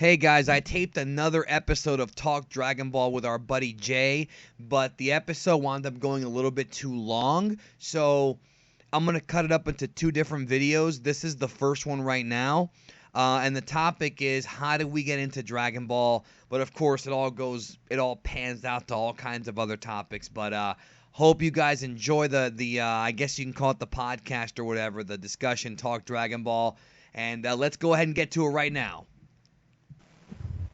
Hey guys, I taped another episode of Talk Dragon Ball with our buddy Jay, but the episode wound up going a little bit too long, so I'm going to cut it up into two different videos. This is the first one right now, and the topic is how do we get into Dragon Ball, but of course it all pans out to all kinds of other topics, but hope you guys enjoy the I guess you can call it the podcast or whatever, the discussion, Talk Dragon Ball, and let's go ahead and get to it right now.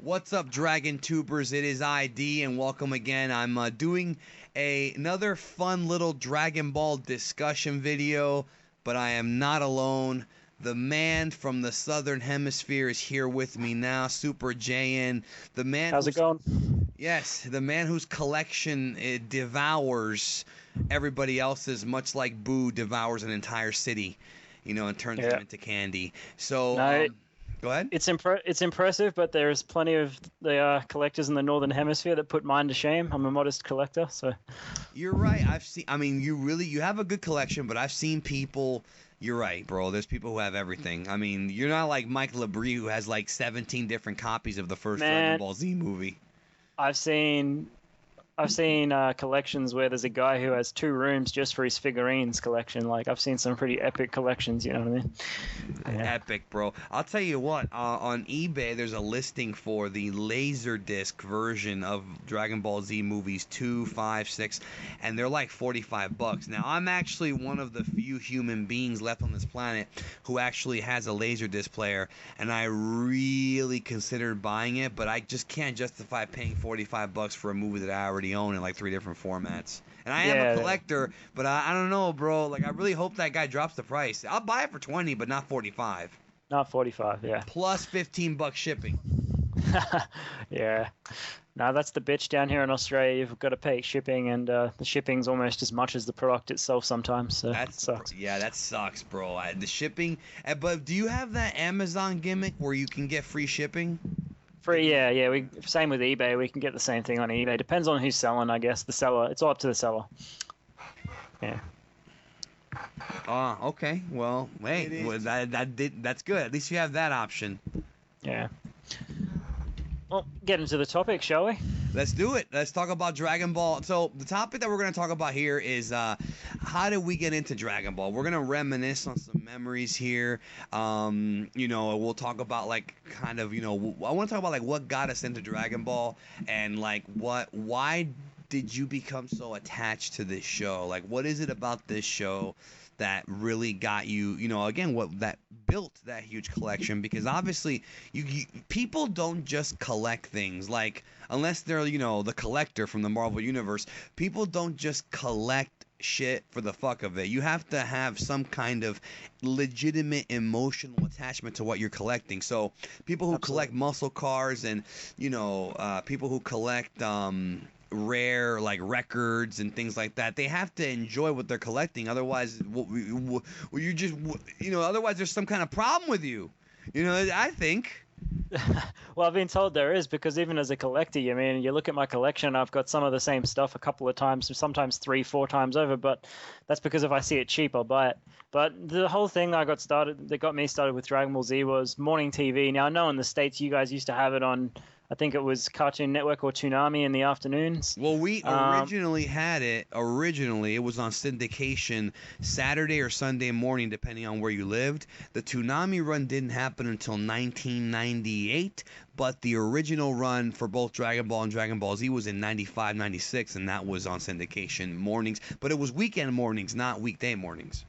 What's up, Dragon Tubers? It is ID, and welcome again. I'm doing another fun little Dragon Ball discussion video, but I am not alone. The man from the Southern Hemisphere is here with me now, Super Jayain. The man. How's it going? Yes, the man whose collection devours everybody else's, much like Boo devours an entire city, and turns them into candy. So. No, Go ahead. it's impressive, but there's plenty of the collectors in the Northern Hemisphere that put mine to shame. I'm a modest collector, so. You're right. You have a good collection, but I've seen people. You're right, bro. There's people who have everything. I mean, you're not like Mike Labrie who has like 17 different copies of the first Dragon Ball Z movie. I've seen collections where there's a guy who has 2 rooms just for his figurines collection. Like, I've seen some pretty epic collections, you know what I mean? Yeah. Epic, bro. I'll tell you what, on eBay there's a listing for the Laserdisc version of Dragon Ball Z movies 2, 5, 6, and they're like $45. Now, I'm actually one of the few human beings left on this planet who actually has a Laserdisc player, and I really considered buying it, but I just can't justify paying $45 for a movie that I already own in like 3 different formats. And I am a collector, but I don't know, bro. Like, I really hope that guy drops the price. I'll buy it for 20, but not 45. Not 45, yeah. Plus $15 shipping. Yeah. No, that's the bitch down here in Australia. You've got to pay shipping, and the shipping's almost as much as the product itself sometimes. So that sucks. Yeah, that sucks, bro. The shipping. But do you have that Amazon gimmick where you can get free shipping? Free, yeah. Same with eBay. We can get the same thing on eBay. Depends on who's selling, I guess. The seller. It's all up to the seller. Yeah. Okay. Well, hey, that's good. At least you have that option. Yeah. Well, get into the topic, shall we? Let's do it. Let's talk about Dragon Ball. So the topic that we're going to talk about here is how did we get into Dragon Ball? We're going to reminisce on some memories here. We'll talk about like kind of, I want to talk about like what got us into Dragon Ball and like why did you become so attached to this show? Like, what is it about this show that really got you, again, what that built that huge collection? Because obviously people don't just collect things, like, unless they're, the collector from the Marvel Universe. People don't just collect shit for the fuck of it. You have to have some kind of legitimate emotional attachment to what you're collecting. So people who collect muscle cars and, people who collect rare like records and things like that, they have to enjoy what they're collecting. Otherwise, otherwise there's some kind of problem with you. I think. Well, I've been told there is, because even as a collector, you look at my collection, I've got some of the same stuff a couple of times, sometimes 3-4 times over, but that's because if I see it cheap, I'll buy it. But the whole thing that got me started with Dragon Ball Z was morning TV. Now, I know in the States you guys used to have it on, I think it was Cartoon Network or Toonami in the afternoons. Well, we originally had it. Originally, it was on syndication Saturday or Sunday morning, depending on where you lived. The Toonami run didn't happen until 1998, but the original run for both Dragon Ball and Dragon Ball Z was in 95, 96, and that was on syndication mornings. But it was weekend mornings, not weekday mornings.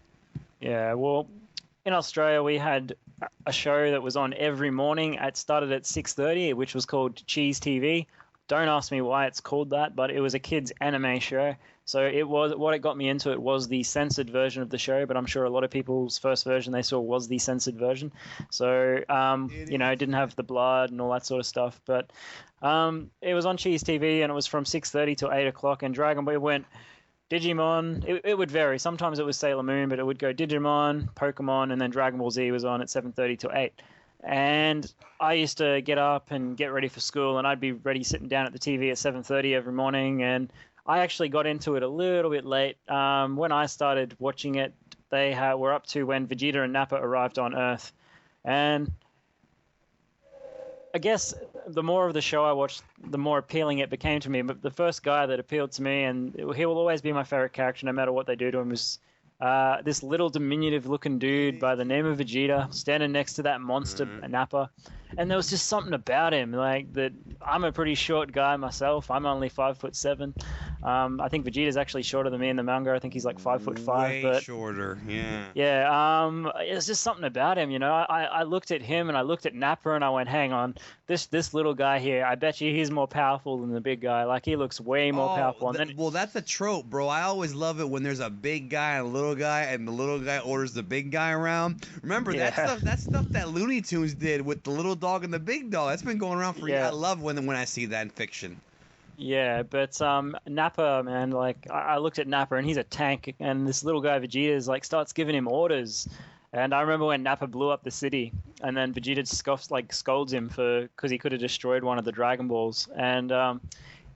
Yeah, well, in Australia, we had a show that was on every morning. It started at 6:30, which was called Cheese TV. Don't ask me why it's called that, but it was a kids anime show. So what got me into it was the censored version of the show, but I'm sure a lot of people's first version they saw was the censored version. So, it didn't have the blood and all that sort of stuff. But it was on Cheese TV, and it was from 6:30 to 8 o'clock, and Dragon Ball went Digimon. It would vary. Sometimes it was Sailor Moon, but it would go Digimon, Pokemon, and then Dragon Ball Z was on at 7:30 to 8. And I used to get up and get ready for school, and I'd be ready sitting down at the TV at 7:30 every morning. And I actually got into it a little bit late. When I started watching it, they were up to when Vegeta and Nappa arrived on Earth. And I guess the more of the show I watched, the more appealing it became to me. But the first guy that appealed to me, and he will always be my favorite character, no matter what they do to him, is this little diminutive-looking dude by the name of Vegeta, standing next to that monster Nappa. And there was just something about him, like that. I'm a pretty short guy myself. I'm only 5'7". I think Vegeta's actually shorter than me in the manga. I think he's like 5'5". Way but shorter, yeah. yeah, it's just something about him, you know. I looked at him and I looked at Nappa and I went, hang on, this little guy here, I bet you he's more powerful than the big guy. Like, he looks way more powerful. Well, that's a trope, bro. I always love it when there's a big guy and a little guy, and the little guy orders the big guy around. Remember that stuff that Looney Tunes did with the little dog and the big dog. That's been going around for years. I love when I see that in fiction. Yeah, but Nappa, man, like I looked at Nappa and he's a tank, and this little guy Vegeta's like starts giving him orders. And I remember when Nappa blew up the city, and then Vegeta scolds him because he could have destroyed one of the Dragon Balls. And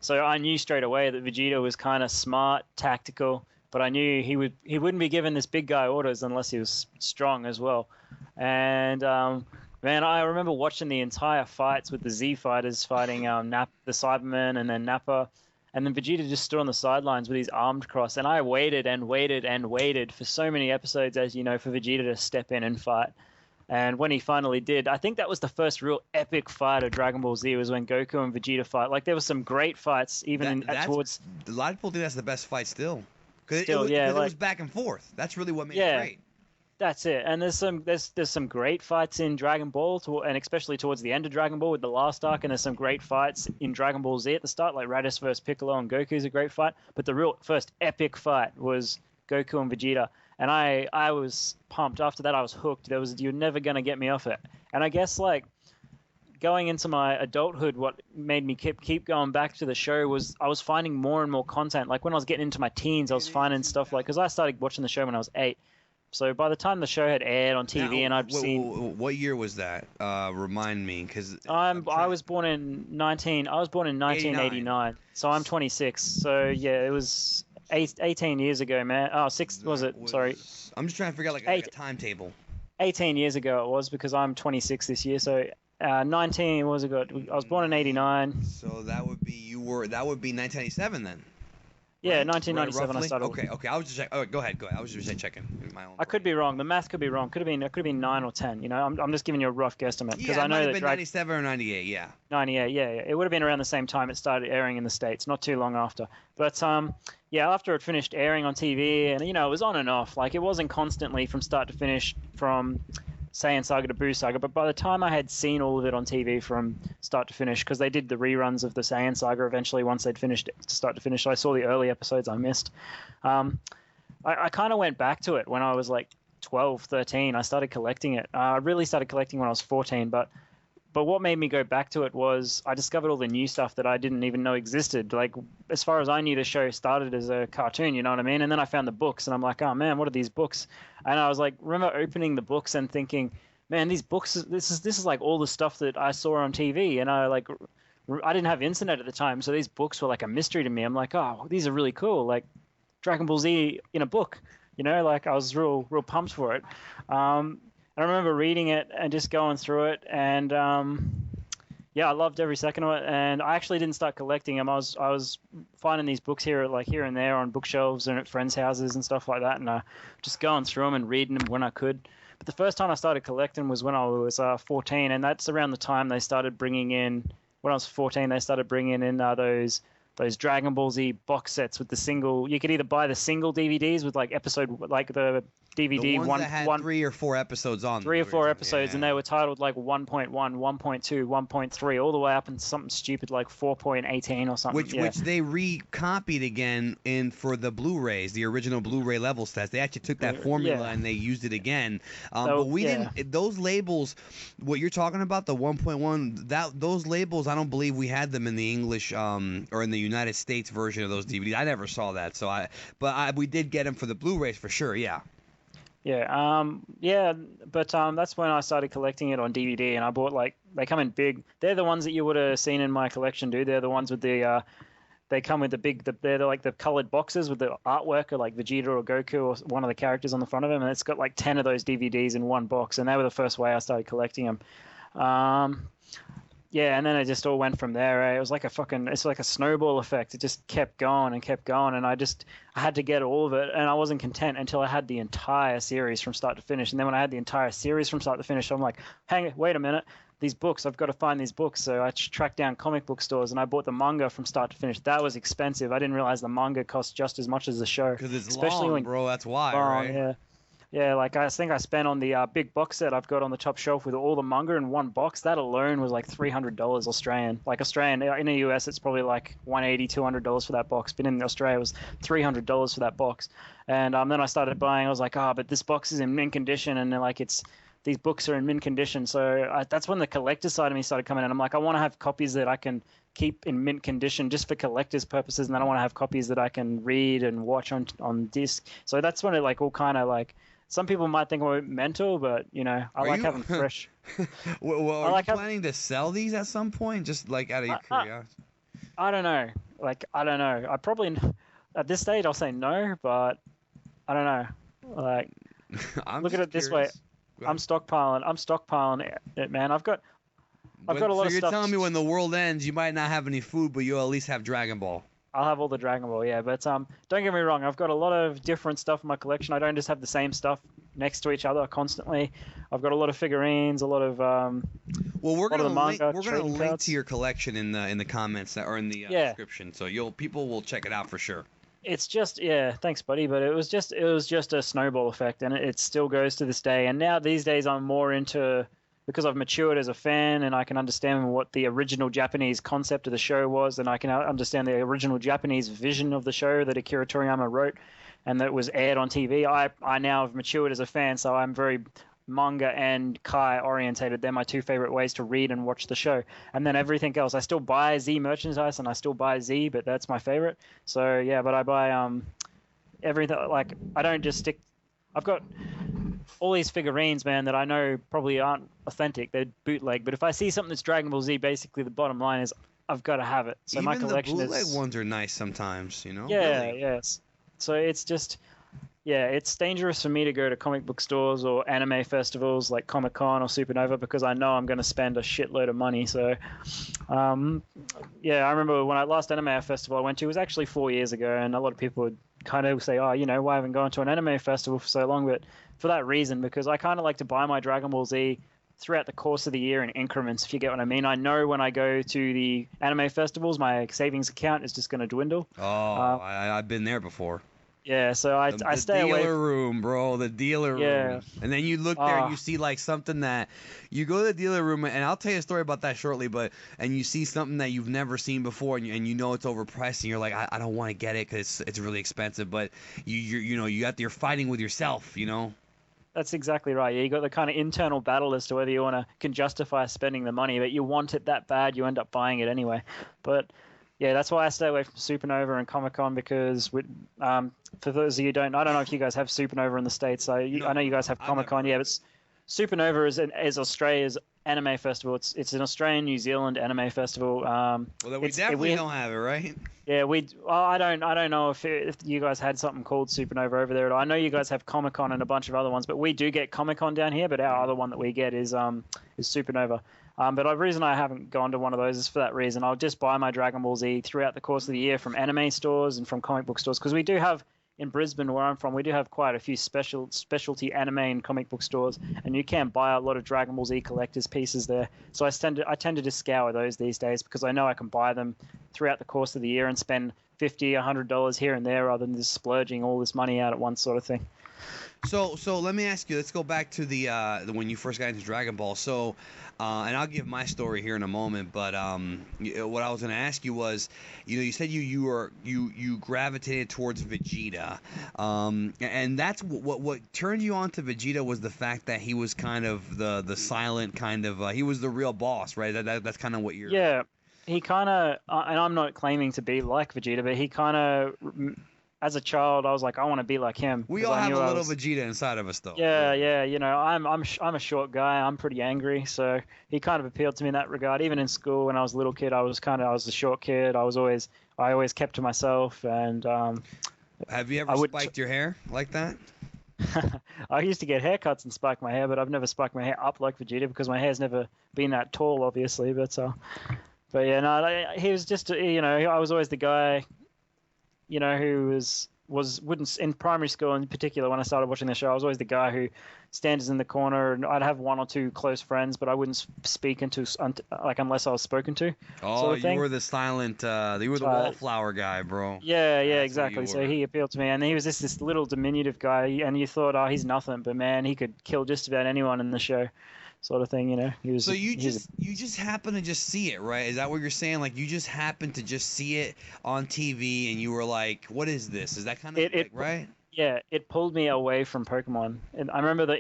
so I knew straight away that Vegeta was kind of smart, tactical, but I knew he wouldn't be giving this big guy orders unless he was strong as well. And man, I remember watching the entire fights with the Z fighters fighting the Cybermen and then Nappa. And then Vegeta just stood on the sidelines with his arms crossed. And I waited and waited and waited for so many episodes, as you know, for Vegeta to step in and fight. And when he finally did, I think that was the first real epic fight of Dragon Ball Z, was when Goku and Vegeta fight. Like, there were some great fights, even towards... A lot of people think that's the best fight still. Because it was back and forth. That's really what made it great. That's it. And there's some great fights in Dragon Ball, and especially towards the end of Dragon Ball with the last arc. And there's some great fights in Dragon Ball Z at the start, like Raditz versus Piccolo and Goku is a great fight. But the real first epic fight was Goku and Vegeta, and I was pumped. After that, I was hooked. You're never gonna get me off it. And I guess, like, going into my adulthood, what made me keep going back to the show was I was finding more and more content. Like, when I was getting into my teens, I was finding stuff like, because I started watching the show when I was 8. So by the time the show had aired on TV, and I'd seen... What year was that? Remind me, because... I was born in 1989, so I'm 26. So yeah, it was 18 years ago, man. Oh, sorry. I'm just trying to figure out like a timetable. 18 years ago it was, because I'm 26 this year. So 19 was ago. I was born in 89. So that would be 1997 then. Yeah, 1997 I started. Okay. I was just checking. Oh, go ahead. I was just checking my own. I could be wrong. The math could be wrong. It could have been 9 or 10. You know, I'm just giving you a rough guesstimate, because I know that it might have been 97 or 98. Yeah. 98. Yeah. It would have been around the same time it started airing in the States, not too long after. But yeah, after it finished airing on TV, and you know, it was on and off. Like, it wasn't constantly from start to finish from Saiyan Saga to Buu Saga, but by the time I had seen all of it on TV from start to finish, because they did the reruns of the Saiyan Saga eventually once they'd finished it, start to finish, so I saw the early episodes I missed. I kind of went back to it when I was like 12, 13. I started collecting it. I really started collecting when I was 14, but what made me go back to it was I discovered all the new stuff that I didn't even know existed. Like, as far as I knew, the show started as a cartoon, you know what I mean? And then I found the books, and I'm like, oh man, what are these books? And I was like, remember opening the books and thinking, man, these books, this is like all the stuff that I saw on TV. And I didn't have internet at the time, so these books were like a mystery to me. I'm like, oh, these are really cool. Like Dragon Ball Z in a book, you know, like I was real pumped for it. I remember reading it and just going through it, and yeah, I loved every second of it. And I actually didn't start collecting them. I was finding these books here and there on bookshelves and at friends' houses and stuff like that, and just going through them and reading them when I could. But the first time I started collecting was when I was 14, and that's around the time they started bringing in. When I was 14, they started bringing in those Dragon Ball Z box sets with the single. You could either buy the single DVDs with like the DVD the ones that had 3 or 4 episodes on them. 3 or 4 episodes, yeah. And they were titled like 1.1, 1.2, 1.3, all the way up into something stupid like 4.18 or something. Which they recopied again for the Blu-rays, the original Blu-ray level sets. They actually took that formula and they used it again. But we didn't. Those labels, what you're talking about, the 1.1, those labels, I don't believe we had them in the English or in the United States version of those DVDs. I never saw that. We did get them for the Blu-rays for sure. Yeah. Yeah, but that's when I started collecting it on DVD, and I bought they come in big. They're the ones that you would have seen in my collection, dude. They're the ones with the they come with they're like the colored boxes with the artwork of like Vegeta or Goku or one of the characters on the front of them, and it's got like 10 of those DVDs in one box, and they were the first way I started collecting them. yeah, and then it just all went from there. Eh? It was like it's like a snowball effect. It just kept going and kept going, and I had to get all of it, and I wasn't content until I had the entire series from start to finish. And then when I had the entire series from start to finish, I'm like, wait a minute, these books, I've got to find these books. So I tracked down comic book stores, and I bought the manga from start to finish. That was expensive. I didn't realize the manga cost just as much as the show. Because it's long, bro. That's why, right? Yeah. Yeah, like I think I spent on the big box set I've got on the top shelf with all the manga in one box. That alone was like $300 Australian. Like Australian, in the US, it's probably like $180, $200 for that box. But in Australia, it was $300 for that box. And then I started buying. I was like, but this box is in mint condition, and like these books are in mint condition. So that's when the collector side of me started coming in. I'm like, I want to have copies that I can keep in mint condition just for collector's purposes, and then I want to have copies that I can read and watch on disc. So that's when it like all kind of like. Some people might think we're mental, but I like having fresh. Well, are you planning to sell these at some point, just like out of your curiosity? I don't know. Like I don't know. I probably at this stage I'll say no, but I don't know. Like look at it this way. I'm stockpiling it, man. I've got a lot of stuff. So you're telling me when the world ends, you might not have any food, but you'll at least have Dragon Ball. I'll have all the Dragon Ball, yeah. But don't get me wrong, I've got a lot of different stuff in my collection. I don't just have the same stuff next to each other constantly. I've got a lot of figurines, a lot of well, we're gonna link to your collection in the comments or in the description, so people will check it out for sure. It's just thanks, buddy. But it was just a snowball effect, and it still goes to this day. And now these days, I'm more into. Because I've matured as a fan and I can understand what the original Japanese concept of the show was, and I can understand the original Japanese vision of the show that Akira Toriyama wrote and that was aired on TV. I now have matured as a fan, so I'm very manga and Kai orientated. They're my two favorite ways to read and watch the show. And then everything else, I still buy Z merchandise and I still buy Z, but that's my favorite. So yeah, but I buy everything. Like I don't just stick. I've got all these figurines, man, that I know probably aren't authentic. They're bootleg. But if I see something that's Dragon Ball Z, basically the bottom line is I've got to have it. So my collection the bootleg ones are nice sometimes, Yeah, really. yes. So it's just, it's dangerous for me to go to comic book stores or anime festivals like Comic-Con or Supernova because I know I'm going to spend a shitload of money. So, I remember when last anime festival I went to was actually 4 years ago, and a lot of people would kind of say, why haven't I gone to an anime festival for so long? But for that reason, because I kind of like to buy my Dragon Ball Z throughout the course of the year in increments, if you get what I mean. I know when I go to the anime festivals, my savings account is just going to dwindle. I've been there before. Yeah, so I stay away. The dealer room, bro. The dealer room. And then you look there and you see like something that you go to the dealer room, and I'll tell you a story about that shortly. And you see something that you've never seen before, and you know it's overpriced, and you're like, I don't want to get it because it's really expensive. But you're fighting with yourself, That's exactly right. Yeah, you got the kind of internal battle as to whether you can justify spending the money, but you want it that bad, you end up buying it anyway. But yeah, that's why I stay away from Supernova and Comic-Con because for those of you I don't know if you guys have Supernova in the States. I know you guys have Comic-Con, but Supernova is Australia's anime festival. It's an Australian New Zealand anime festival. We definitely don't have it, right? Yeah, I don't know if you guys had something called Supernova over there at all. I know you guys have Comic-Con and a bunch of other ones, but we do get Comic-Con down here. But our other one that we get is Supernova. But the reason I haven't gone to one of those is for that reason. I'll just buy my Dragon Ball Z throughout the course of the year from anime stores and from comic book stores because we do have. In Brisbane, where I'm from, we do have quite a few specialty anime and comic book stores, and you can buy a lot of Dragon Ball Z collector's pieces there. So I tend to just scour those these days because I know I can buy them throughout the course of the year and spend $50, $100 here and there rather than just splurging all this money out at once sort of thing. So let me ask you. Let's go back to the when you first got into Dragon Ball. So, and I'll give my story here in a moment. But what I was going to ask you was, you said you gravitated towards Vegeta, and that's what turned you on to Vegeta was the fact that he was kind of the silent kind of he was the real boss, right? That's kind of what you're. Yeah, he kind of, and I'm not claiming to be like Vegeta, but he kind of. As a child, I was like, I want to be like him. We all have a little Vegeta inside of us, though. Yeah. I'm a short guy. I'm pretty angry, so he kind of appealed to me in that regard. Even in school, when I was a little kid, I was the short kid. I always kept to myself. And have you ever spiked your hair like that? I used to get haircuts and spike my hair, but I've never spiked my hair up like Vegeta because my hair's never been that tall, obviously. But yeah, no, he was just, I was always the guy, who wouldn't in primary school in particular when I started watching the show. I was always the guy who stands in the corner, and I'd have one or two close friends, but I wouldn't speak unless I was spoken to. Oh, sort of thing. You were the silent, you were the wallflower guy, bro. Yeah, exactly. So he appealed to me, and he was this little diminutive guy, and you thought, oh, he's nothing, but man, he could kill just about anyone in the show. Sort of thing, He was. So you just happen to just see it, right? Is that what you're saying? Like you just happened to just see it on TV, and you were like, "What is this?" Is that kind of right? Yeah, it pulled me away from Pokemon, and I remember the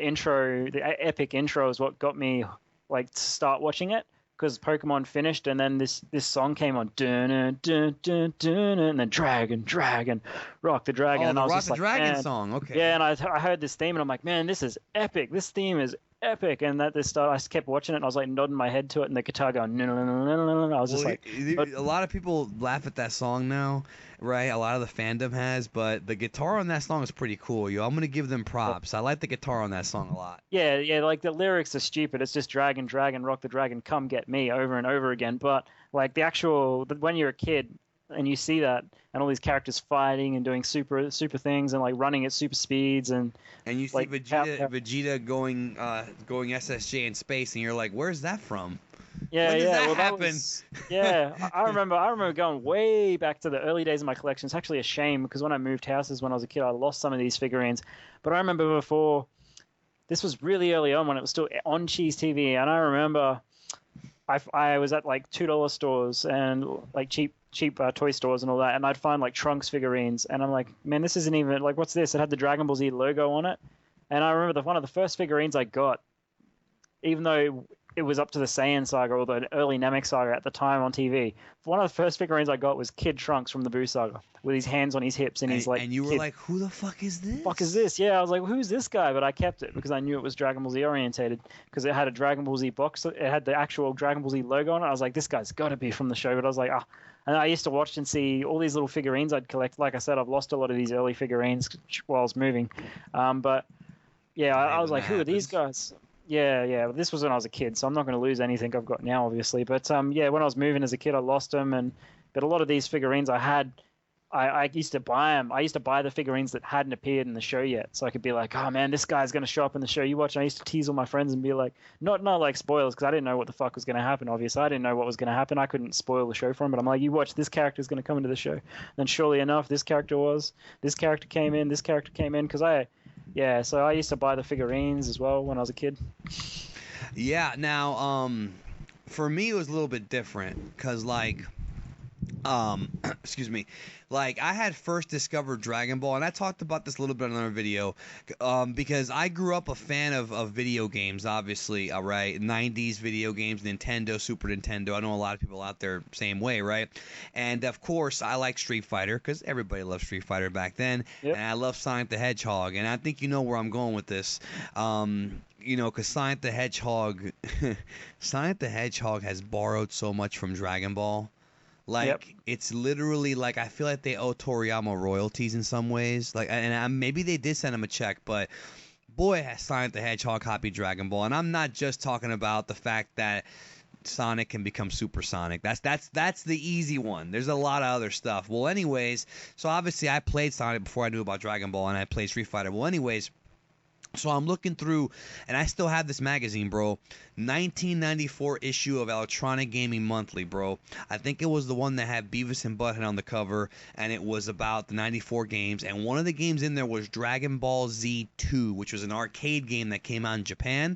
epic intro is what got me to start watching it because Pokemon finished, and then this song came on, dun dun dun dun, and then Dragon, Rock the Dragon, and I was Rock just the Dragon man. song, okay. Yeah, and I heard this theme, and I'm like, man, this is epic. This theme is epic, and I kept watching it, and I was like nodding my head to it, and the guitar going, I was just a lot of people laugh at that song now, right? A lot of the fandom has, but the guitar on that song is pretty cool, yo. I'm gonna give them props. I like the guitar on that song a lot. Yeah, like the lyrics are stupid. It's just Dragon, Rock the Dragon, come get me over and over again. But like when you're a kid and you see that and all these characters fighting and doing super things and like running at super speeds and you see Vegeta going SSJ in space, and you're like, where's that from? Yeah, when does that happen? I remember going way back to the early days of my collection. It's actually a shame because when I moved houses when I was a kid, I lost some of these figurines. But I remember before, this was really early on when it was still on Cheese TV, and I remember I was at like $2 stores and like cheap toy stores and all that, and I'd find like Trunks figurines, and I'm like, man, this isn't even like, what's this? It had the Dragon Ball Z logo on it, and I remember one of the first figurines I got, even though it was up to the Saiyan saga or the early Namek saga at the time on TV. One of the first figurines I got was Kid Trunks from the Buu saga with his hands on his hips and he's like. And you were like, who the fuck is this? Yeah, I was like, who's this guy? But I kept it because I knew it was Dragon Ball Z orientated because it had a Dragon Ball Z box. It had the actual Dragon Ball Z logo on it. I was like, this guy's got to be from the show. But I was like, ah. And I used to watch and see all these little figurines I'd collect. Like I said, I've lost a lot of these early figurines while I was moving. But yeah, I was like, who are these guys? Yeah. This was when I was a kid, so I'm not going to lose anything I've got now, obviously. But yeah, when I was moving as a kid, I lost them, but a lot of these figurines I had, I used to buy them. I used to buy the figurines that hadn't appeared in the show yet, so I could be like, oh man, this guy's going to show up in the show you watch. And I used to tease all my friends and be like, not like spoilers, because I didn't know what the fuck was going to happen. Obviously, I didn't know what was going to happen. I couldn't spoil the show for him, but I'm like, you watch, this character's going to come into the show. And then surely enough, this character came in, because so I used to buy the figurines as well when I was a kid. Yeah, now, for me it was a little bit different, because, like, excuse me, like, I had first discovered Dragon Ball, and I talked about this a little bit in another video, because I grew up a fan of video games, obviously, right, 90s video games, Nintendo, Super Nintendo. I know a lot of people out there same way, right? And of course I like Street Fighter, because everybody loved Street Fighter back then. Yep. And I love Sonic the Hedgehog, and I think you know where I'm going with this. Because Sonic the Hedgehog has borrowed so much from Dragon Ball. Like, yep. It's literally like, I feel like they owe Toriyama royalties in some ways. Like, and maybe they did send him a check, but boy, has Sonic the Hedgehog copied Dragon Ball. And I'm not just talking about the fact that Sonic can become supersonic. That's the easy one. There's a lot of other stuff. Well, anyways, so obviously I played Sonic before I knew about Dragon Ball, and I played Street Fighter. Well, anyways, so I'm looking through, and I still have this magazine, bro. 1994 issue of Electronic Gaming Monthly, bro. I think it was the one that had Beavis and Butthead on the cover, and it was about the 94 games. And one of the games in there was Dragon Ball Z 2, which was an arcade game that came out in Japan.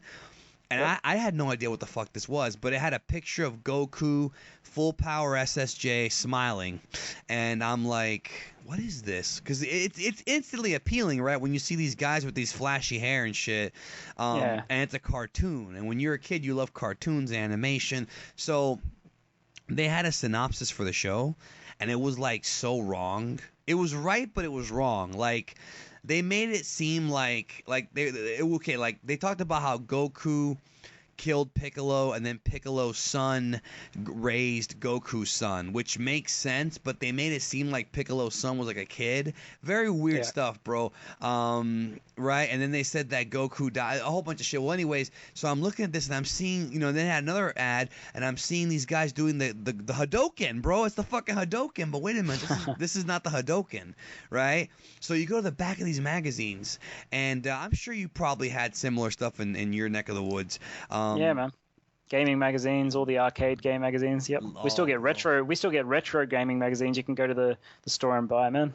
And I had no idea what the fuck this was, but it had a picture of Goku, full power SSJ, smiling. And I'm like, what is this? Because it's instantly appealing, right? When you see these guys with these flashy hair and shit. And it's a cartoon. And when you're a kid, you love cartoons, animation. So they had a synopsis for the show, and it was like so wrong. It was right, but it was wrong. Like, they made it seem like they talked about how Goku killed Piccolo, and then Piccolo's son raised Goku's son, which makes sense, but they made it seem like Piccolo's son was like a kid. Very weird stuff, bro. Right? And then they said that Goku died, a whole bunch of shit. Well, anyways, so I'm looking at this and I'm seeing, then they had another ad, and I'm seeing these guys doing the Hadoken, bro. It's the fucking Hadoken, but wait a minute, this is not the Hadoken, right? So you go to the back of these magazines, and I'm sure you probably had similar stuff in your neck of the woods. Yeah, man. Gaming magazines, all the arcade game magazines. Yep. We still get retro. We still get retro gaming magazines. You can go to the store and buy, man.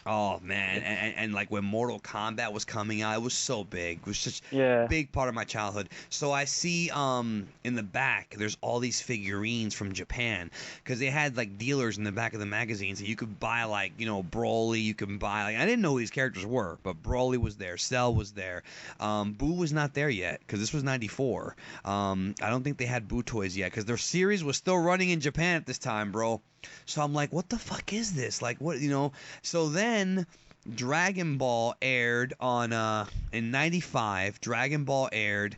Oh man, and like when Mortal Kombat was coming out, it was so big. It was such a big part of my childhood. So I see in the back there's all these figurines from Japan, because they had like dealers in the back of the magazines that you could buy, like Broly. You can buy, like, I didn't know who these characters were, but Broly was there, Cell was there. Boo was not there yet, because this was '94. I don't think they had Boo toys yet, because their series was still running in Japan at this time, bro. So I'm like, what the fuck is this? Like, what, So then Dragon Ball aired on in '95. Dragon Ball aired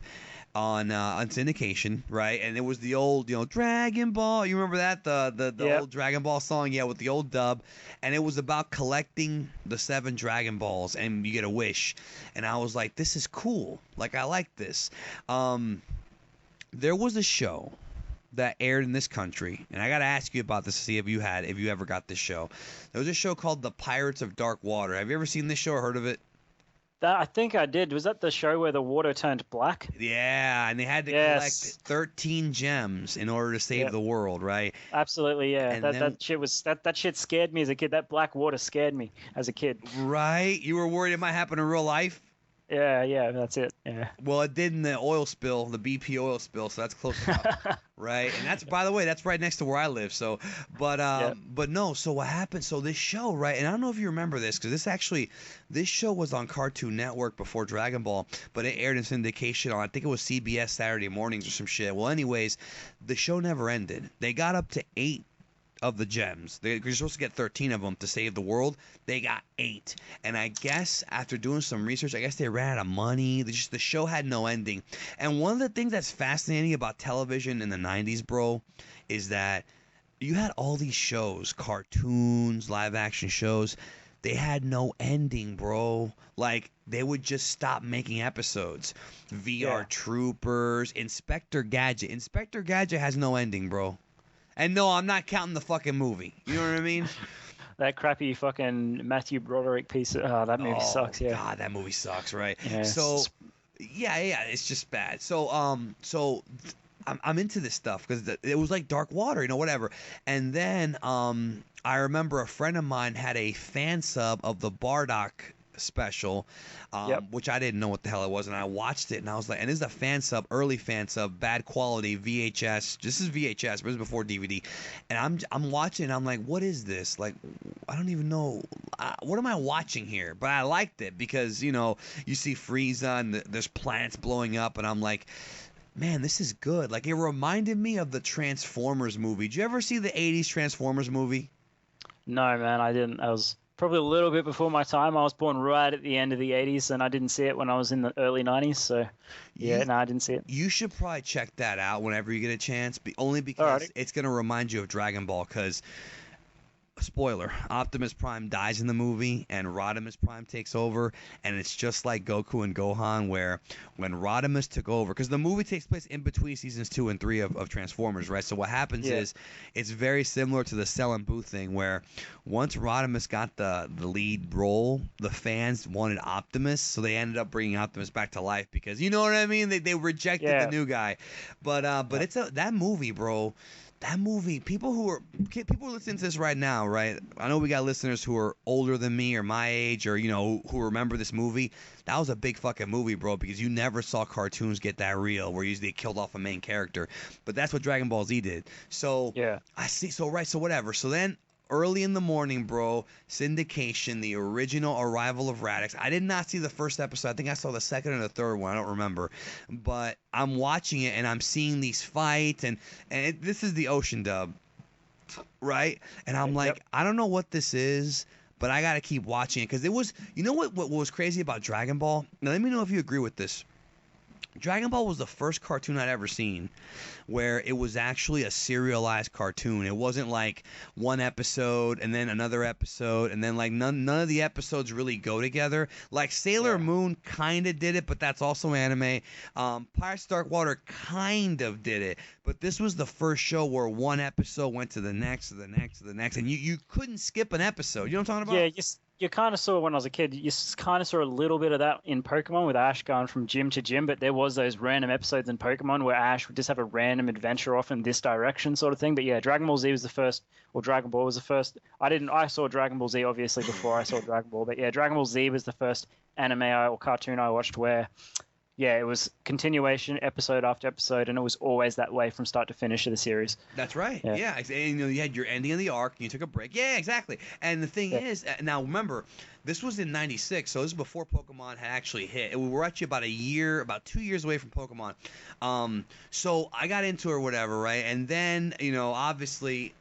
on syndication, right? And it was the old, Dragon Ball. You remember that, the old Dragon Ball song, with the old dub. And it was about collecting the 7 Dragon Balls, and you get a wish. And I was like, this is cool. Like, I like this. There was a show that aired in this country, and I gotta ask you about this to see if you ever got this show. There was a show called The Pirates of Dark Water. Have you ever seen this show or heard of it? I think I did. Was that the show where the water turned black? Yeah, and they had to collect 13 gems in order to save the world, right? Absolutely, yeah. And that shit scared me as a kid. That black water scared me as a kid. Right? You were worried it might happen in real life? Yeah, that's it. Yeah. Well, it did in the oil spill, the BP oil spill, so that's close enough, right? And that's, by the way, that's right next to where I live. So, but no. So what happened? So this show, right? And I don't know if you remember this, because this show was on Cartoon Network before Dragon Ball, but it aired in syndication on, I think it was CBS Saturday mornings or some shit. Well, anyways, the show never ended. They got up to 8 of the gems. You're supposed to get 13 of them to save the world. They got 8. And I guess after doing some research, I guess they ran out of money. The show had no ending. And one of the things that's fascinating about television in the 90s, bro, is that you had all these shows, cartoons, live action shows. They had no ending, bro. Like, they would just stop making episodes. VR Troopers, Inspector Gadget. Inspector Gadget has no ending, bro. And no, I'm not counting the fucking movie. You know what I mean? That crappy fucking Matthew Broderick piece. That movie sucks. Yeah. God, that movie sucks, right? Yeah. So, yeah, it's just bad. So, I'm into this stuff because it was like Dark Water, whatever. And then, I remember a friend of mine had a fan sub of the Bardock special, which I didn't know what the hell it was, and I watched it, and I was like, and this is a fan sub, early fan sub, bad quality VHS. This is VHS, but it was before DVD, and I'm watching, and I'm like, what is this? Like, I don't even know, what am I watching here? But I liked it because you see Frieza and there's planets blowing up, and I'm like, man, this is good. Like, it reminded me of the Transformers movie. Did you ever see the '80s Transformers movie? No, man, I didn't. I was probably a little bit before my time. I was born right at the end of the 80s, and I didn't see it when I was in the early 90s. So, I didn't see it. You should probably check that out whenever you get a chance, only because it's going to remind you of Dragon Ball, because, spoiler, Optimus Prime dies in the movie, and Rodimus Prime takes over, and it's just like Goku and Gohan, where when Rodimus took over, because the movie takes place in between seasons 2 and 3 of Transformers, right? So what happens is, it's very similar to the Cell and Boo thing, where once Rodimus got the lead role, the fans wanted Optimus, so they ended up bringing Optimus back to life, because, you know what I mean? They rejected the new guy. But it's that movie, bro. That movie, people who are listening to this right now, right? I know we got listeners who are older than me or my age, or who remember this movie. That was a big fucking movie, bro, because you never saw cartoons get that real, where usually they killed off a main character. But that's what Dragon Ball Z did. So I see. So whatever. So then, early in the morning, bro, syndication, the original Arrival of Radix. I did not see the first episode. I think I saw the second and the third one. I don't remember. But I'm watching it, and I'm seeing these fights, and this is the Ocean dub, right? And I'm like, I don't know what this is, but I got to keep watching it, because it was, what was crazy about Dragon Ball? Now, let me know if you agree with this. Dragon Ball was the first cartoon I'd ever seen where it was actually a serialized cartoon. It wasn't like one episode and then another episode and then like none of the episodes really go together. Like Sailor Moon kind of did it, but that's also anime. Pirates of Dark Water kind of did it, but this was the first show where one episode went to the next, to the next, to the next, and you couldn't skip an episode. You know what I'm talking about? Yeah, you kind of saw when I was a kid. You kind of saw a little bit of that in Pokemon with Ash going from gym to gym, but there was those random episodes in Pokemon where Ash would just have a random adventure off in this direction, sort of thing. But yeah, Dragon Ball Z was the first, or Dragon Ball was the first. I saw Dragon Ball Z obviously before I saw Dragon Ball, but yeah, Dragon Ball Z was the first anime or cartoon I watched where, yeah, it was continuation episode after episode, and it was always that way from start to finish of the series. That's right. Yeah. And, you had your ending of the arc, and you took a break. Yeah, exactly. And the thing is, now remember, this was in '96, so this is before Pokemon had actually hit. We were actually about 2 years away from Pokemon. So I got into it or whatever, right? And then, obviously,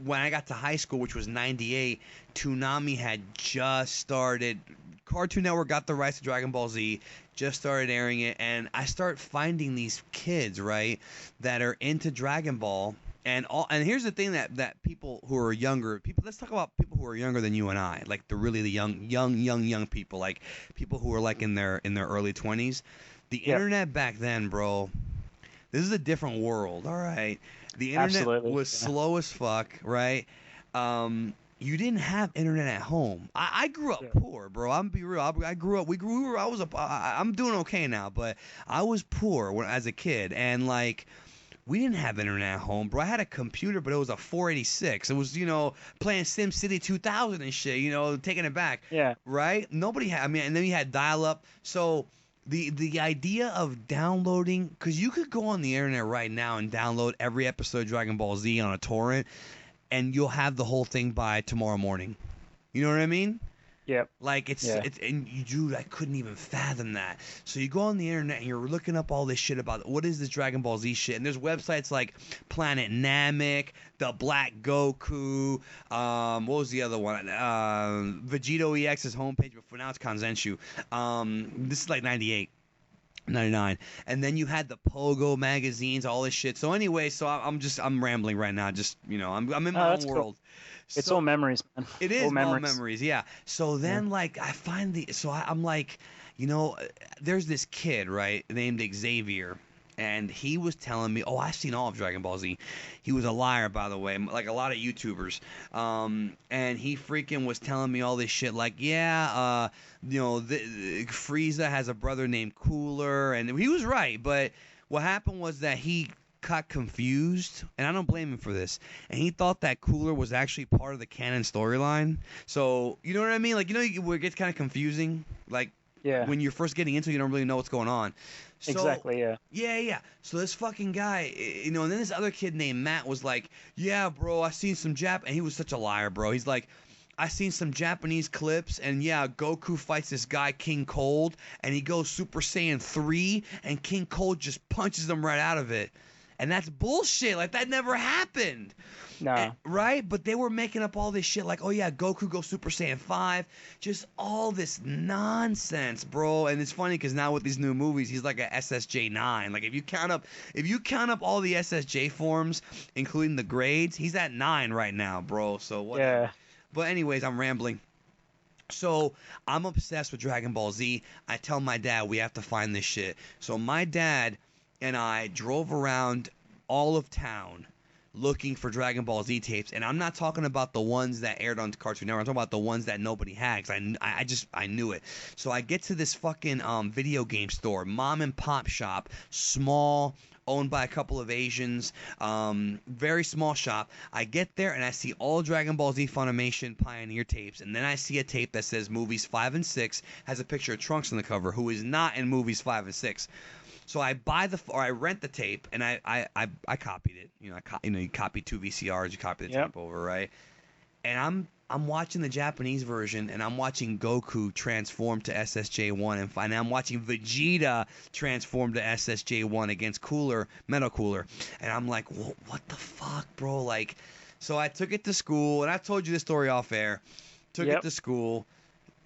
when I got to high school, which was '98, Toonami had just started. Cartoon Network got the rights to Dragon Ball Z, just started airing it, and I start finding these kids, right, that are into Dragon Ball, and here's the thing that people who are younger, let's talk about people who are younger than you and I, like the young people, like people who are like in their early 20s. The internet back then, bro, this is a different world, all right? The internet was slow as fuck, right? You didn't have internet at home. I grew up poor, bro. I'm be real. I'm doing okay now, but I was poor as a kid, and like we didn't have internet at home, bro. I had a computer, but it was a 486. It was, playing SimCity 2000 and shit, taking it back. Yeah. Right? Nobody had, and then you had dial-up. So the idea of downloading, because you could go on the internet right now and download every episode of Dragon Ball Z on a torrent, and you'll have the whole thing by tomorrow morning. You know what I mean? Yep. Like dude, I couldn't even fathom that. So you go on the internet and you're looking up all this shit about what is this Dragon Ball Z shit, and there's websites like Planet Namek, the Black Goku, what was the other one? Vegito EX's homepage, but for now it's Kanzenshu. This is like 98. 99, and then you had the Pogo magazines, all this shit. So anyway, I'm rambling right now. Just I'm in my own world. Cool. It's all memories, man. It is all memories, yeah. So then like I find I'm like, there's this kid, right, named Xavier. And he was telling me, I've seen all of Dragon Ball Z. He was a liar, by the way, like a lot of YouTubers. And he freaking was telling me all this shit, like, Frieza has a brother named Cooler, and he was right. But what happened was that he got confused, and I don't blame him for this. And he thought that Cooler was actually part of the canon storyline. So you know what I mean? Like, where it gets kind of confusing, like. Yeah. When you're first getting into it, you don't really know what's going on. So, exactly, yeah. Yeah. So this fucking guy, and then this other kid named Matt was like, yeah, bro, I seen some and he was such a liar, bro. He's like, I seen some Japanese clips, and yeah, Goku fights this guy, King Cold, and he goes Super Saiyan 3, and King Cold just punches him right out of it. And that's bullshit. Like, that never happened. No. Right? But they were making up all this shit like, oh yeah, Goku goes Super Saiyan 5. Just all this nonsense, bro. And it's funny because now with these new movies, he's like a SSJ 9. Like, if you count up all the SSJ forms, including the grades, he's at 9 right now, bro. So whatever. Yeah. But anyways, I'm rambling. So I'm obsessed with Dragon Ball Z. I tell my dad we have to find this shit. So my dad and I drove around all of town looking for Dragon Ball Z tapes, and I'm not talking about the ones that aired on Cartoon Network. I'm talking about the ones that nobody had, 'cause I knew it. So I get to this fucking video game store, mom and pop shop, small, owned by a couple of Asians, very small shop. I get there and I see all Dragon Ball Z Funimation Pioneer tapes, and then I see a tape that says movies 5 and 6, has a picture of Trunks on the cover, who is not in movies 5 and 6. So I I rent the tape, and I copied it. You copy 2 VCRs, you copy the tape over, right? And I'm watching the Japanese version, and I'm watching Goku transform to SSJ1, and I'm watching Vegeta transform to SSJ1 against Metal Cooler, and I'm like, what the fuck, bro? Like, so I took it to school, and I told you this story off air. Took it to school,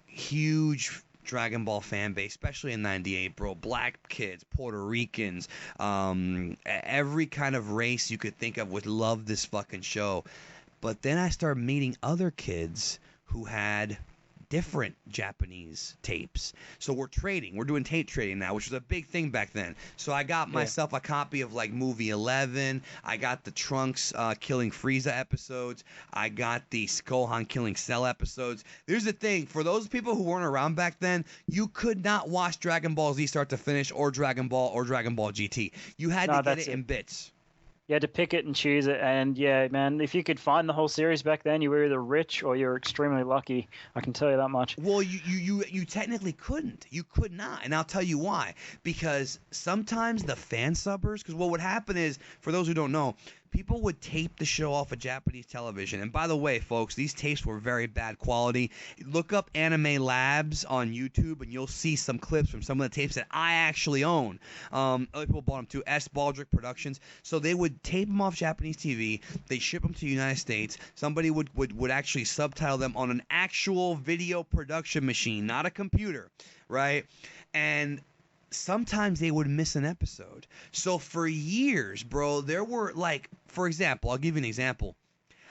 huge Dragon Ball fan base, especially in '98, bro. Black kids, Puerto Ricans, every kind of race you could think of would love this fucking show. But then I started meeting other kids who had different Japanese tapes. So we're trading. We're doing tape trading now, which was a big thing back then. So I got myself a copy of like movie 11. I got the Trunks killing Frieza episodes. I got the Gohan killing Cell episodes. Here's the thing. For those people who weren't around back then, you could not watch Dragon Ball Z start to finish or Dragon Ball GT. You had to get it in bits. You had to pick it and choose it, and yeah, man, if you could find the whole series back then, you were either rich or you're extremely lucky. I can tell you that much. Well, you technically couldn't. You could not, and I'll tell you why. Because sometimes the fan subbers, because what would happen is, for those who don't know, people would tape the show off of Japanese television. And by the way, folks, these tapes were very bad quality. Look up Anime Labs on YouTube, and you'll see some clips from some of the tapes that I actually own. Other people bought them too. S. Baldrick Productions. So they would tape them off Japanese TV. They ship them to the United States. Somebody would actually subtitle them on an actual video production machine, not a computer, right? And sometimes they would miss an episode. So for years, bro, there were like, for example, I'll give you an example.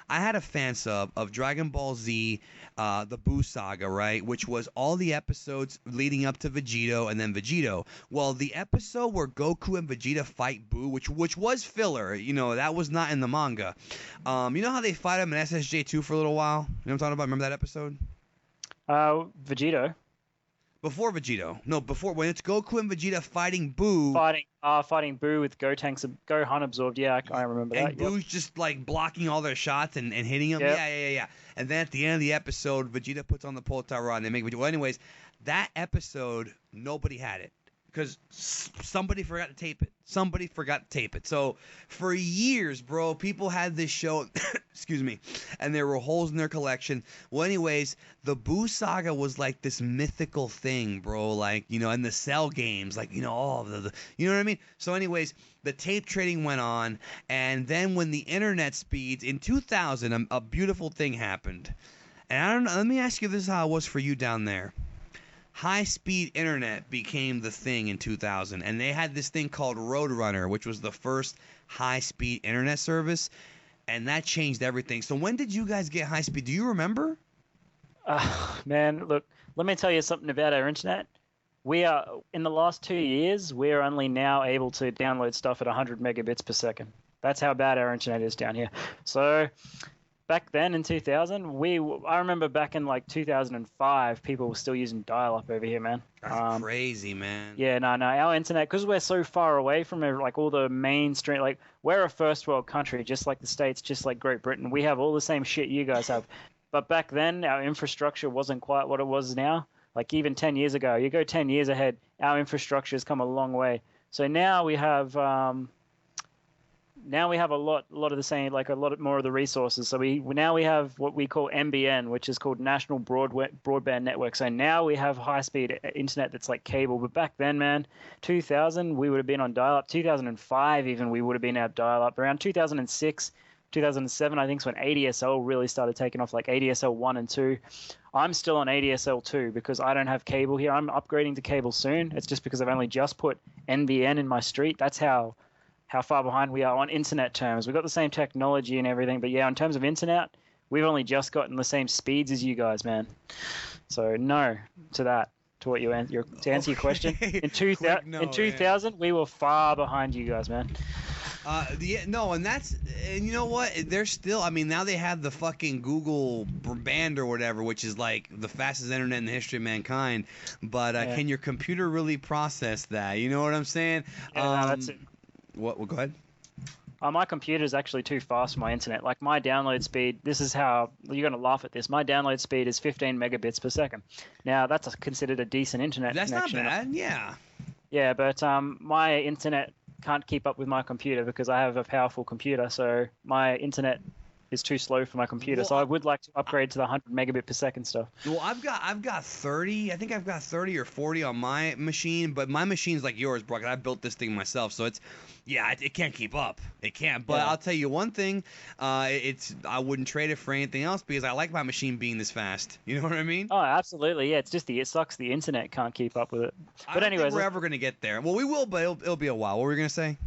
I had a fan sub of Dragon Ball Z, the Buu Saga, right? Which was all the episodes leading up to Vegito and then Vegito. Well, the episode where Goku and Vegeta fight Buu, which was filler, you know, that was not in the manga. You know how they fight him in SSJ2 for a little while? You know what I'm talking about? Remember that episode? Vegito. Before Vegito. No, before, when it's Goku and Vegeta fighting Buu. Fighting Buu with Gohan absorbed. Yeah, I remember that. And Buu's just like blocking all their shots and hitting them. Yep. Yeah. And then at the end of the episode, Vegeta puts on the Poltar Rod and they make Vegeta. Well, anyways, that episode, nobody had it. Because somebody forgot to tape it. So for years, bro, people had this show, excuse me, and there were holes in their collection. Well, anyways, the Buu Saga was like this mythical thing, bro. Like, you know, and the Cell games, like, you know, all the you know what I mean? So anyways, the tape trading went on. And then when the internet speeds, in 2000, a beautiful thing happened. And I don't know, let me ask you this, how it was for you down there. High-speed internet became the thing in 2000, and they had this thing called Roadrunner, which was the first high-speed internet service, and that changed everything. So when did you guys get high-speed? Do you remember? Man, look, let me tell you something about our internet. We are, in the last 2 years, we're only now able to download stuff at 100 megabits per second. That's how bad our internet is down here. So back then in 2000, I remember back in like 2005, people were still using dial-up over here, man. That's crazy, man. Yeah, no, our internet, because we're so far away from like all the mainstream, like we're a first world country, just like the States, just like Great Britain. We have all the same shit you guys have. But back then, our infrastructure wasn't quite what it was now. Like even 10 years ago, you go 10 years ahead, our infrastructure has come a long way. So now we have a lot of the same, like a lot more of the resources. So we have what we call NBN, which is called National Broadband Network. So now we have high-speed internet that's like cable. But back then, man, 2000, we would have been on dial-up. 2005, even, we would have been out dial-up. Around 2006, 2007, I think, is when ADSL really started taking off, like ADSL 1 and 2. I'm still on ADSL 2 because I don't have cable here. I'm upgrading to cable soon. It's just because I've only just put NBN in my street. That's how far behind we are on internet terms. We've got the same technology and everything, but yeah, in terms of internet, we've only just gotten the same speeds as you guys, man. So no to that, to answer your question. In 2000, we were far behind you guys, man. And you know what? They're still, I mean, now they have the fucking Google band or whatever, which is like the fastest internet in the history of mankind. But can your computer really process that? You know what I'm saying? Yeah, no, that's it. What? Well, go ahead. My computer is actually too fast for my internet. Like my download speed, this is how you're going to laugh at this. My download speed is 15 megabits per second. Now that's considered a decent internet connection. That's not bad. Yeah. Yeah, but my internet can't keep up with my computer because I have a powerful computer. So my internet is too slow for my computer. Well, So I would like to upgrade to the 100 megabit per second stuff. Well, I've got 30. I think I've got 30 or 40 on my machine, but my machine's like yours, bro. 'Cause I built this thing myself, so it can't keep up. It can't. But Yeah. I'll tell you one thing, I wouldn't trade it for anything else because I like my machine being this fast. You know what I mean? Oh, absolutely. Yeah, it sucks. The internet can't keep up with it. I But don't anyways, think we're ever gonna get there. Well, we will, but it'll be a while. What were we gonna say?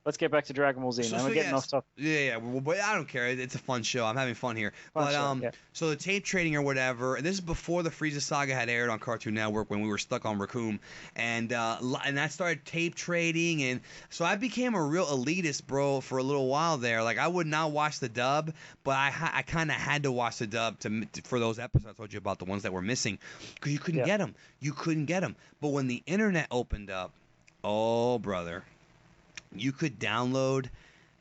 let's get back to Dragon Ball Z. We're getting off topic. Yeah, but I don't care. It's a fun show. I'm having fun here. Yeah. So the tape trading or whatever. And this is before the Frieza saga had aired on Cartoon Network when we were stuck on Raccoon, and I started tape trading, and so I became a real elitist, bro, for a little while there. Like I would not watch the dub, but I kind of had to watch the dub for those episodes I told you about, the ones that were missing, because you couldn't get them. You couldn't get them. But when the internet opened up, oh brother. You could download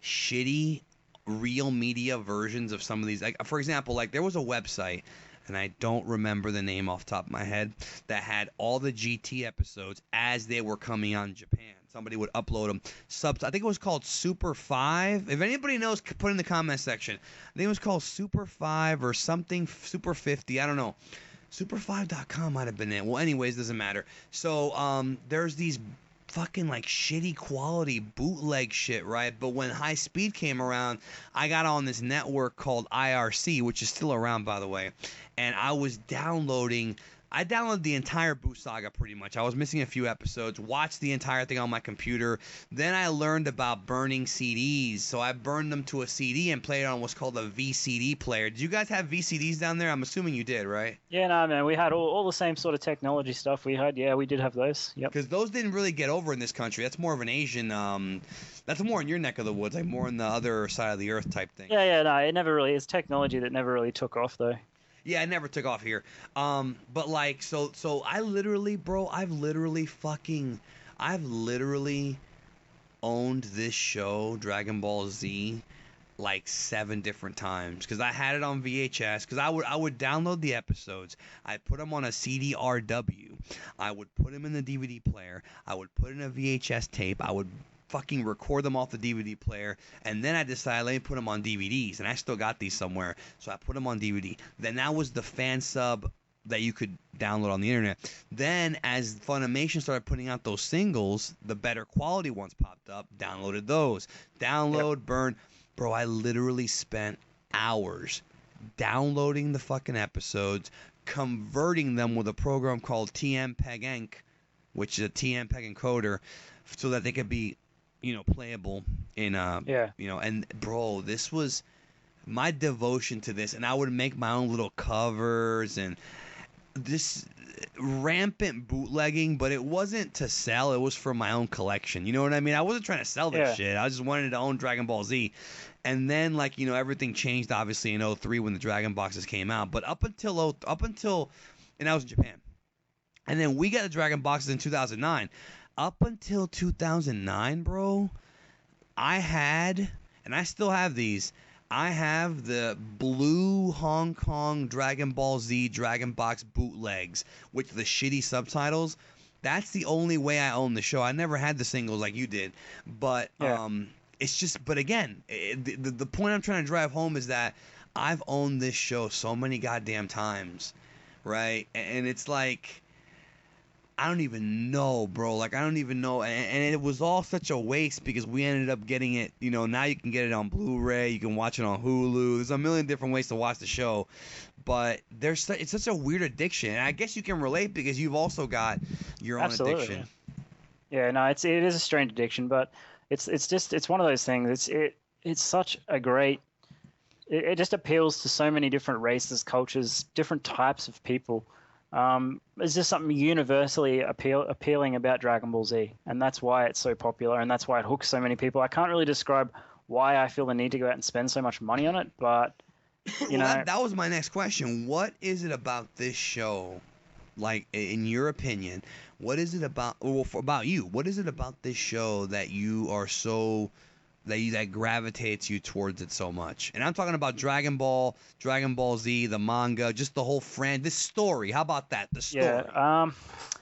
shitty real media versions of some of these. Like, for example, like there was a website, and I don't remember the name off the top of my head, that had all the GT episodes as they were coming on Japan. Somebody would upload them. I think it was called Super 5. If anybody knows, put in the comment section. I think it was called Super 5 or something, Super 50. I don't know. Super5.com might have been it. Well, anyways, doesn't matter. So there's these fucking like shitty quality bootleg shit, right? But when high speed came around, I got on this network called IRC, which is still around, by the way, and I downloaded the entire Boo Saga pretty much. I was missing a few episodes, watched the entire thing on my computer. Then I learned about burning CDs, so I burned them to a CD and played it on what's called a VCD player. Did you guys have VCDs down there? I'm assuming you did, right? Yeah, no, man, we had all the same sort of technology stuff we had. Yeah, we did have those. Yep. Because those didn't really get over in this country. That's more of an Asian, that's more in your neck of the woods, like more in the other side of the earth type thing. Yeah, no, it's technology that never really took off, though. Yeah, it never took off here. But like, so I literally, bro, I've literally owned this show, Dragon Ball Z, like 7 different times, because I had it on VHS. Because I would download the episodes, I'd put them on a CDRW, I would put them in the DVD player, I would put in a VHS tape, I would fucking record them off the DVD player, and then I decided, let me put them on DVDs, and I still got these somewhere, so I put them on DVD. Then that was the fan sub that you could download on the internet. Then as Funimation started putting out those singles, the better quality ones popped up, downloaded those. Burn. Bro, I literally spent hours downloading the fucking episodes, converting them with a program called TMPEG-ENC, which is a TMPEG encoder, so that they could be, playable in and bro, this was my devotion to this, and I would make my own little covers and this rampant bootlegging, but it wasn't to sell, it was for my own collection. You know what I mean? I wasn't trying to sell this shit. I just wanted to own Dragon Ball Z. And then everything changed obviously in 03 when the Dragon boxes came out, but up until and I was in Japan. And then we got the Dragon boxes in 2009. Up until 2009, bro, I had, and I still have these, I have the blue Hong Kong Dragon Ball Z Dragon Box bootlegs with the shitty subtitles. That's the only way I own the show. I never had the singles like you did. But it's just, but again, the point I'm trying to drive home is that I've owned this show so many goddamn times, right? And it's like, I don't even know, bro. Like, I don't even know. And it was all such a waste because we ended up getting it, now you can get it on Blu-ray. You can watch it on Hulu. There's a million different ways to watch the show. But it's such a weird addiction. And I guess you can relate because you've also got your own addiction. Yeah, no, it is a strange addiction, but it's one of those things. It's such a great... It just appeals to so many different races, cultures, different types of people. There's just something universally appealing about Dragon Ball Z, and that's why it's so popular, and that's why it hooks so many people. I can't really describe why I feel the need to go out and spend so much money on it, but that was my next question. What is it about this show, like in your opinion? What is it about? Well, about you, what is it about this show that you are so that gravitates you towards it so much? And I'm talking about Dragon Ball Z, the manga, just the whole this story. How about that? The story. Yeah.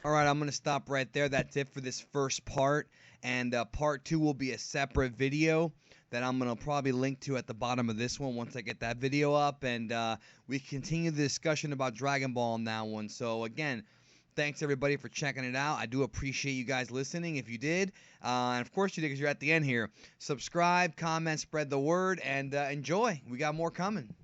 All right, I'm going to stop right there. That's it for this first part. And part 2 will be a separate video. that I'm going to probably link to at the bottom of this one once I get that video up. And we continue the discussion about Dragon Ball on that one. So, again, thanks, everybody, for checking it out. I do appreciate you guys listening if you did. And, of course, you did because you're at the end here. Subscribe, comment, spread the word, and enjoy. We got more coming.